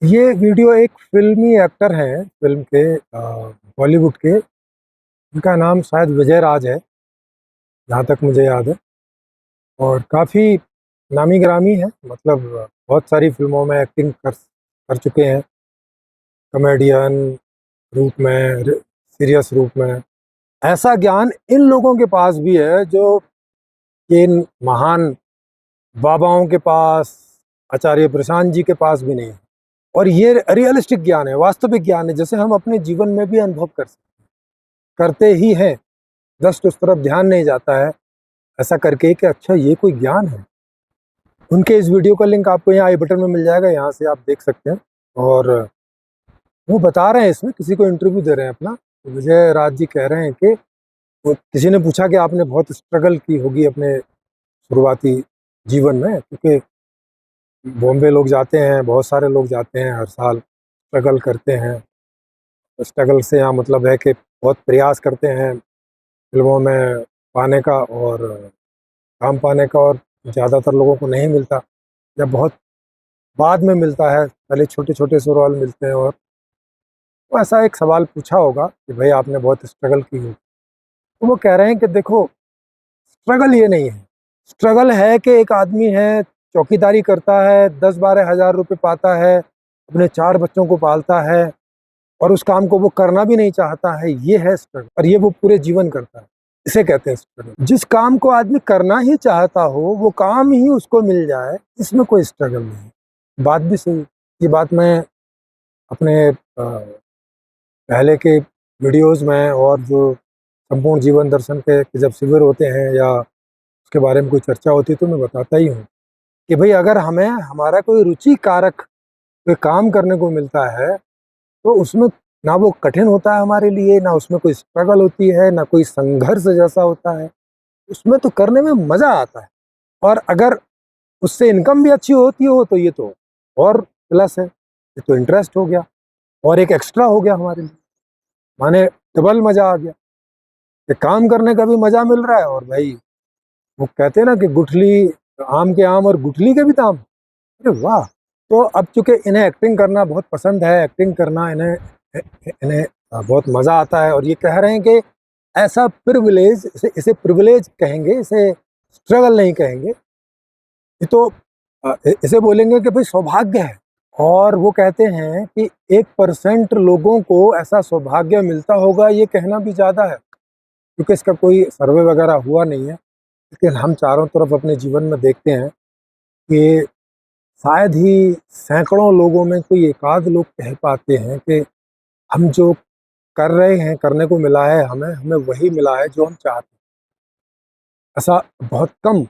ये वीडियो एक फ़िल्मी एक्टर हैं, फ़िल्म के बॉलीवुड के। उनका नाम शायद विजय राज है, जहाँ तक मुझे याद है। और काफ़ी नामी-गिरामी हैं, मतलब बहुत सारी फ़िल्मों में एक्टिंग कर कर चुके हैं, कॉमेडियन रूप में, सीरियस रूप में। ऐसा ज्ञान इन लोगों के पास भी है, जो इन महान बाबाओं के पास, आचार्य प्रशांत जी के पास भी नहीं है। और ये रियलिस्टिक ज्ञान है, वास्तविक ज्ञान है, जिसे हम अपने जीवन में भी अनुभव करते ही हैं। जस्ट उस तरफ ध्यान नहीं जाता है, ऐसा करके कि अच्छा ये कोई ज्ञान है। उनके इस वीडियो का लिंक आपको यहाँ आई बटन में मिल जाएगा, यहाँ से आप देख सकते हैं। और वो बता रहे हैं, इसमें किसी को इंटरव्यू दे रहे हैं अपना, तो विजय राज जी कह रहे हैं कि वो किसी ने पूछा कि आपने बहुत स्ट्रगल की होगी अपने शुरुआती जीवन में, क्योंकि बॉम्बे लोग जाते हैं, बहुत सारे लोग जाते हैं हर साल, स्ट्रगल करते हैं। स्ट्रगल से यहाँ मतलब है कि बहुत प्रयास करते हैं फिल्मों में पाने का और काम पाने का, और ज़्यादातर लोगों को नहीं मिलता, या बहुत बाद में मिलता है, पहले छोटे-छोटे से रोल मिलते हैं। और वो ऐसा एक सवाल पूछा होगा कि भाई आपने बहुत स्ट्रगल की है। तो वो कह रहे हैं कि देखो, स्ट्रगल ये नहीं है, स्ट्रगल है कि एक आदमी है, चौकीदारी करता है, 10-12 हज़ार रुपए पाता है, अपने 4 बच्चों को पालता है, और उस काम को वो करना भी नहीं चाहता है, ये है स्ट्रगल। और ये वो पूरे जीवन करता है, इसे कहते हैं स्ट्रगल। जिस काम को आदमी करना ही चाहता हो, वो काम ही उसको मिल जाए, इसमें कोई स्ट्रगल नहीं। बात भी सही। ये बात मैं अपने पहले के वीडियोज़ में, और जो संपूर्ण जीवन दर्शन के जब शिविर होते हैं या उसके बारे में कोई चर्चा होती है, तो मैं बताता ही हूँ कि भाई अगर हमें हमारा कोई रुचि कारक कोई काम करने को मिलता है, तो उसमें ना वो कठिन होता है हमारे लिए, ना उसमें कोई स्ट्रगल होती है, ना कोई संघर्ष जैसा होता है। उसमें तो करने में मज़ा आता है। और अगर उससे इनकम भी अच्छी होती हो, तो ये तो और प्लस है। ये तो इंटरेस्ट हो गया, और एक एक्स्ट्रा हो गया हमारे लिए। माने डबल मज़ा आ गया कि काम करने का भी मज़ा मिल रहा है, और भाई वो कहते हैं ना कि गुठली आम के आम और गुठली के भी दाम। अरे वाह! तो अब चूँकि इन्हें एक्टिंग करना बहुत पसंद है, एक्टिंग करना इन्हें बहुत मज़ा आता है, और ये कह रहे हैं कि ऐसा प्रिविलेज, इसे प्रिविलेज कहेंगे, इसे स्ट्रगल नहीं कहेंगे। ये तो इसे बोलेंगे कि भाई सौभाग्य है। और वो कहते हैं कि 1% लोगों को ऐसा सौभाग्य मिलता होगा, ये कहना भी ज़्यादा है, क्योंकि इसका कोई सर्वे वगैरह हुआ नहीं है। लेकिन हम चारों तरफ अपने जीवन में देखते हैं कि शायद ही सैकड़ों लोगों में कोई एकाध लोग कह पाते हैं कि हम जो कर रहे हैं, करने को मिला है हमें, हमें वही मिला है जो हम चाहते हैं। ऐसा बहुत कम।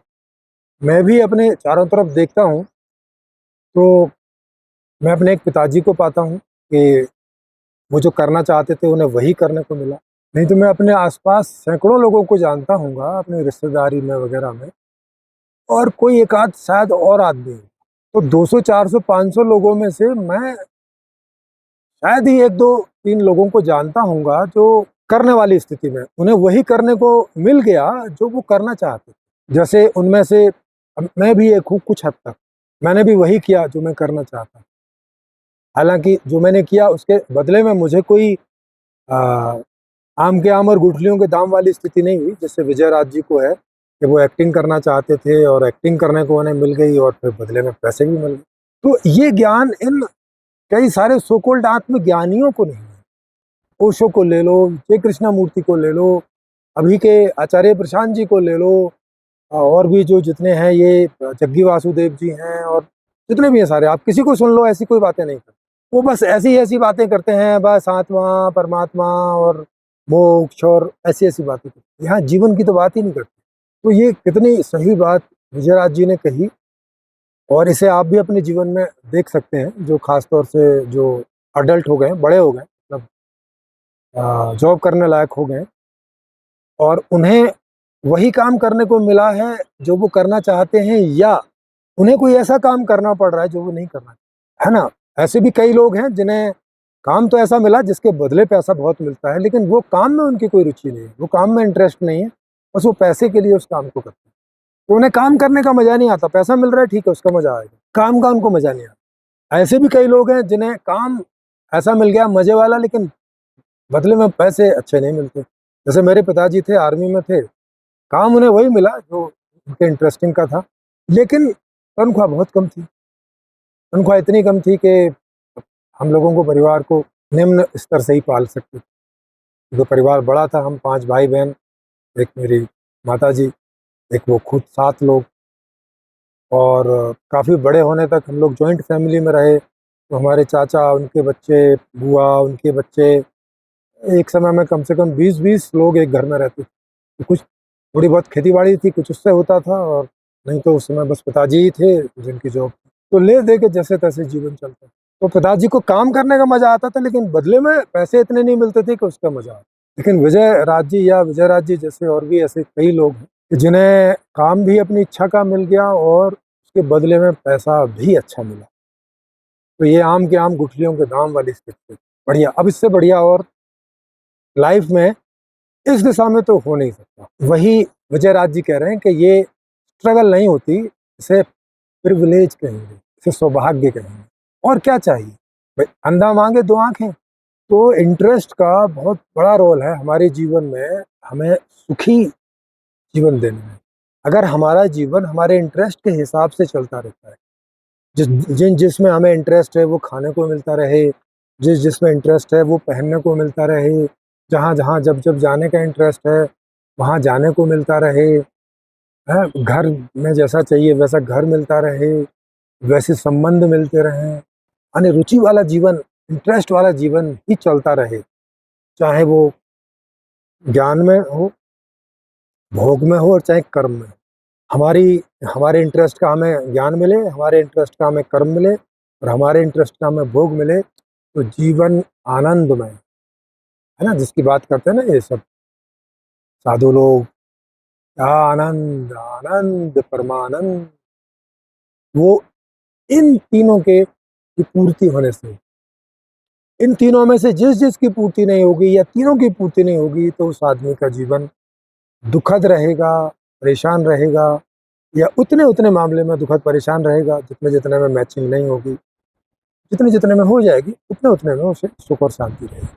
मैं भी अपने चारों तरफ देखता हूँ, तो मैं अपने एक पिताजी को पाता हूँ कि वो जो करना चाहते थे, उन्हें वही करने को मिला। नहीं तो मैं अपने आस-पास सैकड़ों लोगों को जानता हूँगा, अपनी रिश्तेदारी में वगैरह में, और कोई एकाध शायद और आदमी हो। तो 200, 400, 500 लोगों में से मैं शायद ही 1, 2, 3 लोगों को जानता होऊँगा जो करने वाली स्थिति में, उन्हें वही करने को मिल गया जो वो करना चाहते थे। जैसे उनमें से अब मैं भी एक हूँ कुछ हद तक, मैंने भी वही किया जो मैं करना चाहता। हालाँकि जो मैंने किया उसके बदले में मुझे कोई अ, आम के आम और गुठलियों के दाम वाली स्थिति नहीं हुई, जैसे विजय राज जी को है कि वो एक्टिंग करना चाहते थे और एक्टिंग करने को उन्हें मिल गई, और फिर बदले में पैसे भी मिल गए। तो ये ज्ञान इन कई सारे सो कॉल्ड आत्मज्ञानियों को नहीं है। ओशो को ले लो, जय कृष्णमूर्ति को ले लो, अभी के आचार्य प्रशांत जी को ले लो, और भी जो जितने हैं, ये जग्गी वासुदेव जी हैं, और जितने भी हैं सारे, आप किसी को सुन लो, ऐसी कोई बातें नहीं करते। वो बस ऐसी-ऐसी बातें करते हैं, बस आत्मा, परमात्मा और मोक्ष और ऐसी-ऐसी बातें करते हैं। यहाँ जीवन की तो बात ही नहीं करते। तो ये कितनी सही बात विजयराज जी ने कही, और इसे आप भी अपने जीवन में देख सकते हैं, जो ख़ास तौर से जो अडल्ट हो गए हैं, बड़े हो गए हैं, मतलब जॉब करने लायक हो गए हैं, और उन्हें वही काम करने को मिला है जो वो करना चाहते हैं, या उन्हें कोई ऐसा काम करना पड़ रहा है जो वो नहीं करना चाहते, है ना? ऐसे भी कई लोग हैं जिन्हें काम तो ऐसा मिला जिसके बदले पैसा बहुत मिलता है, लेकिन वो काम में उनकी कोई रुचि नहीं है, वो काम में इंटरेस्ट नहीं है, बस वो पैसे के लिए उस काम को करते हैं। तो उन्हें काम करने का मज़ा नहीं आता, पैसा मिल रहा है ठीक है, उसका मज़ा आएगा, काम का उनको मज़ा नहीं आता। ऐसे भी कई लोग हैं जिन्हें काम ऐसा मिल गया मज़े वाला, लेकिन बदले में पैसे अच्छे नहीं मिलते। जैसे मेरे पिताजी थे, आर्मी में थे, काम उन्हें वही मिला जो उनके इंटरेस्टिंग का था, लेकिन तनख्वाह बहुत कम थी। तनख्वाह इतनी कम थी कि हम लोगों को, परिवार को निम्न स्तर से ही पाल सकते थे। क्योंकि परिवार बड़ा था, हम 5 भाई-बहन, एक मेरी माताजी, एक वो खुद 7 लोग, और काफ़ी बड़े होने तक हम लोग जॉइंट फैमिली में रहे। तो हमारे चाचा, उनके बच्चे, बुआ, उनके बच्चे, एक समय में कम से कम 20-20 लोग एक घर में रहते थे। तो कुछ थोड़ी बहुत खेती-बाड़ी थी, कुछ उससे होता था, और नहीं तो उस समय बस पिताजी ही थे जिनकी जॉब थी। तो ले-दे के जैसे-तैसे जीवन चलता था। तो पिताजी को काम करने का मज़ा आता था, लेकिन बदले में पैसे इतने नहीं मिलते थे कि उसका मज़ा आता। लेकिन विजय राज जी या विजय राज जी जैसे और भी ऐसे कई लोग हैं कि जिन्हें काम भी अपनी इच्छा का मिल गया और उसके बदले में पैसा भी अच्छा मिला। तो ये आम के आम गुठलियों के दाम वाली स्थिति है। बढ़िया, अब इससे बढ़िया और लाइफ में इस दिशा में तो हो नहीं सकता। वही विजय राज जी कह रहे हैं कि ये स्ट्रगल नहीं होती, इसे प्रिविलेज कहेंगे, इसे सौभाग्य कहेंगे। और क्या चाहिए? भाई, अंधा माँगे दो आँखें। तो इंटरेस्ट का बहुत बड़ा रोल है हमारे जीवन में, हमें सुखी जीवन देने में। अगर हमारा जीवन हमारे इंटरेस्ट के हिसाब से चलता रहता है, जिसमें हमें इंटरेस्ट है वो खाने को मिलता रहे, जिसमें इंटरेस्ट है वो पहनने को मिलता रहे, जहाँ-जहाँ, जब-जब जाने का इंटरेस्ट है, वहाँ जाने को मिलता रहे, हैं? घर में जैसा चाहिए वैसा घर मिलता रहे, वैसे संबंध मिलते रहें, यानी रुचि वाला जीवन, इंटरेस्ट वाला जीवन ही चलता रहे, चाहे वो ज्ञान में हो, भोग में हो, और चाहे कर्म में हो। हमारी हमारे इंटरेस्ट का हमें ज्ञान मिले, हमारे इंटरेस्ट का हमें कर्म मिले, और हमारे इंटरेस्ट का हमें भोग मिले, तो जीवन आनंदमय है ना, जिसकी बात करते हैं ना ये सब साधु लोग, क्या आनंद आनंद परमानंद, वो इन तीनों के की पूर्ति होने से, इन तीनों में से जिस जिस की पूर्ति नहीं होगी या तीनों की पूर्ति नहीं होगी, तो उस आदमी का जीवन दुखद रहेगा, परेशान रहेगा, या उतने उतने मामले में दुखद परेशान रहेगा जितने जितने में मैचिंग नहीं होगी। जितने जितने में हो जाएगी, उतने उतने में उसे सुख और शांति रहेगी।